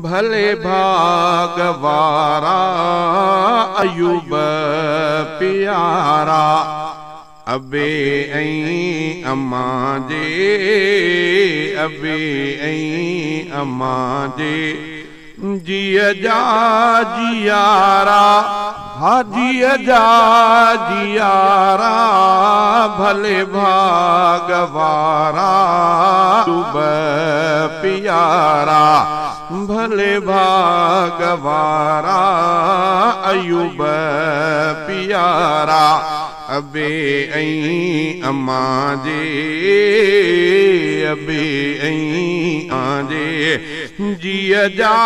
भले भागवारा अयूब प्यारा। अबे ऐं अम्मा जे, अबे ऐं अम्मा जे जिया जा जियारा। हाजिया जा जियारा भले भागवारा अयूब प्यारा। भले भागवारा अयूब प्यारा। अबे ऐं अम्मा जे, अबे ऐं आजे जिया जा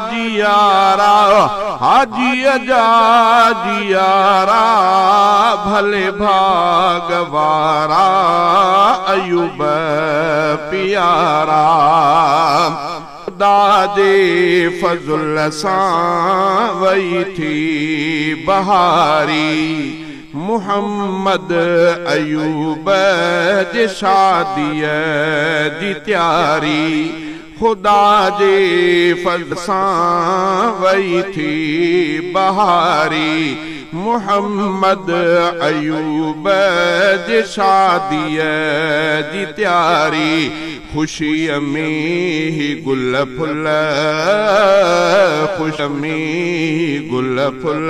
जियारा। हाजिया जा जियारा भले भागवारा अयूब प्यारा। दादे फज़ुल सां वई थी बहारी। मुहम्मद अयूब जे शादीअ जी तयारी। खुदा जे फज़ल सां वई थी बहारी। मुहम्मद अयूब जे शादीअ जी तयारी। खुशीअ में ही गुल फुल, खुश में गुल फुल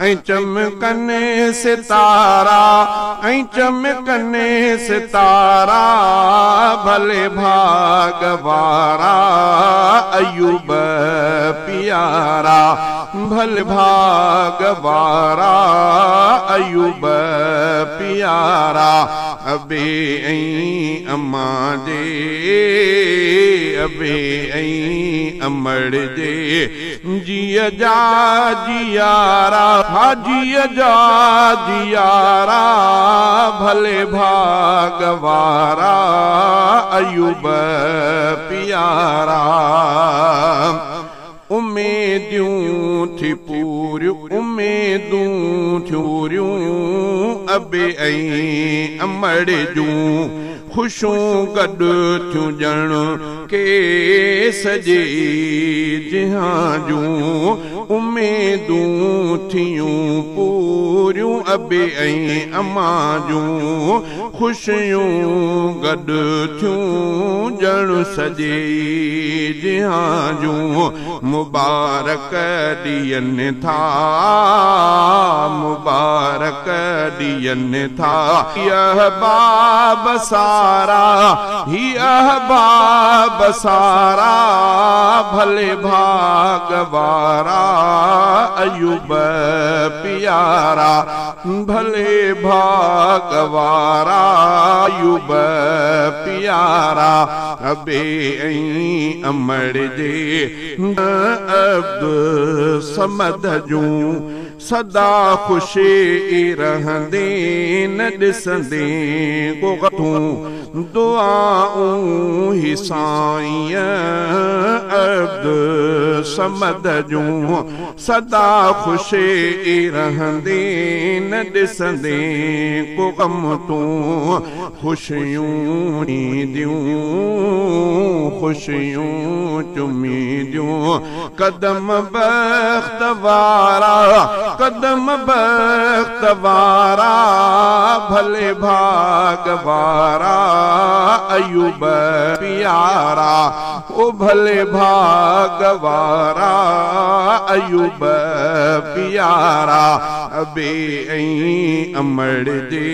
ऐं चमकने सितारा। ऐं चमकने सितारा भले भागवारा अयूब प्यारा। भले भागवारा अयूब प्यारा। अबे ऐं अम्मा जे, अबे ऐं अमड़ जे जिया जा जियारा। हाजिया जा जियारा भले भागवारा अयूब प्यारा। उम्मीदूं थी पूरियूं, उम्मीदूं थियूं पूरियूं अबे ऐं अमड़ जूं। खुशूं गॾु थियूं ॼण के सॼे जहां जूं। उम्मीदूं थियूं पूरियूं अबे ऐं अम्मा जूं। खुशियूं गॾु थियूं ॼण सॼे जहां जूं। मुबारक ॾियनि था, मुबारक ॾियनि था यह बाब सारा। ही अहबाब सारा भले भागवारा अयूब प्यारा। भले भागवारा अयूब प्यारा। अबे ऐं अमड़ जे अब्दुल समद जूं सदा खुशी रहंदे न ॾिसंदे तूं दुआऊं ही साईं अब्दुल समद जूं सदा खुशी रहंदे न ॾिसंदे को गम तूं। खुशियूं ॾियूं, खुशियूं चुमी ॾियूं कदम बख़्त वारा, कदम बख़्त वारा भले भागवारा अयूब प्यारा। ओ भले भागवारा अयूब प्यारा। अबे ऐं अमड़ जे,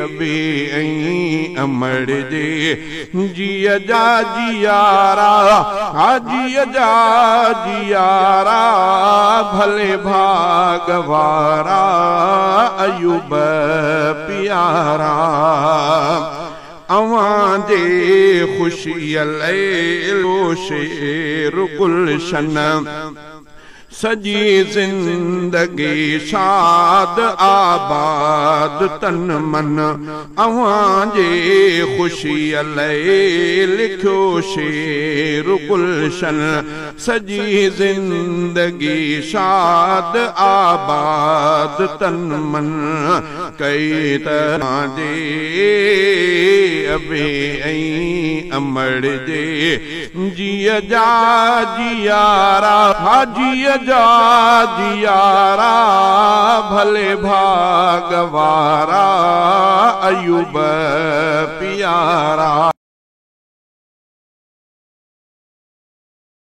अबे ऐं अमड़ जे जिया जा जियारा। हाजिया जा जियारा भले भागवारा अयूब प्यारा। अवां जे खुशियल शेर गुलशन सजी जिंदगी शाद आबाद तन मन अवां जे खुशी लए लिखो शेर गुलशन सजी जिंदगी शाद आबाद तन मन कई तरह जे अबे ऐं अमड़ जे जिया जा जियारा हाजीअ जा जियारा भले भागवारा अयूब प्यारा।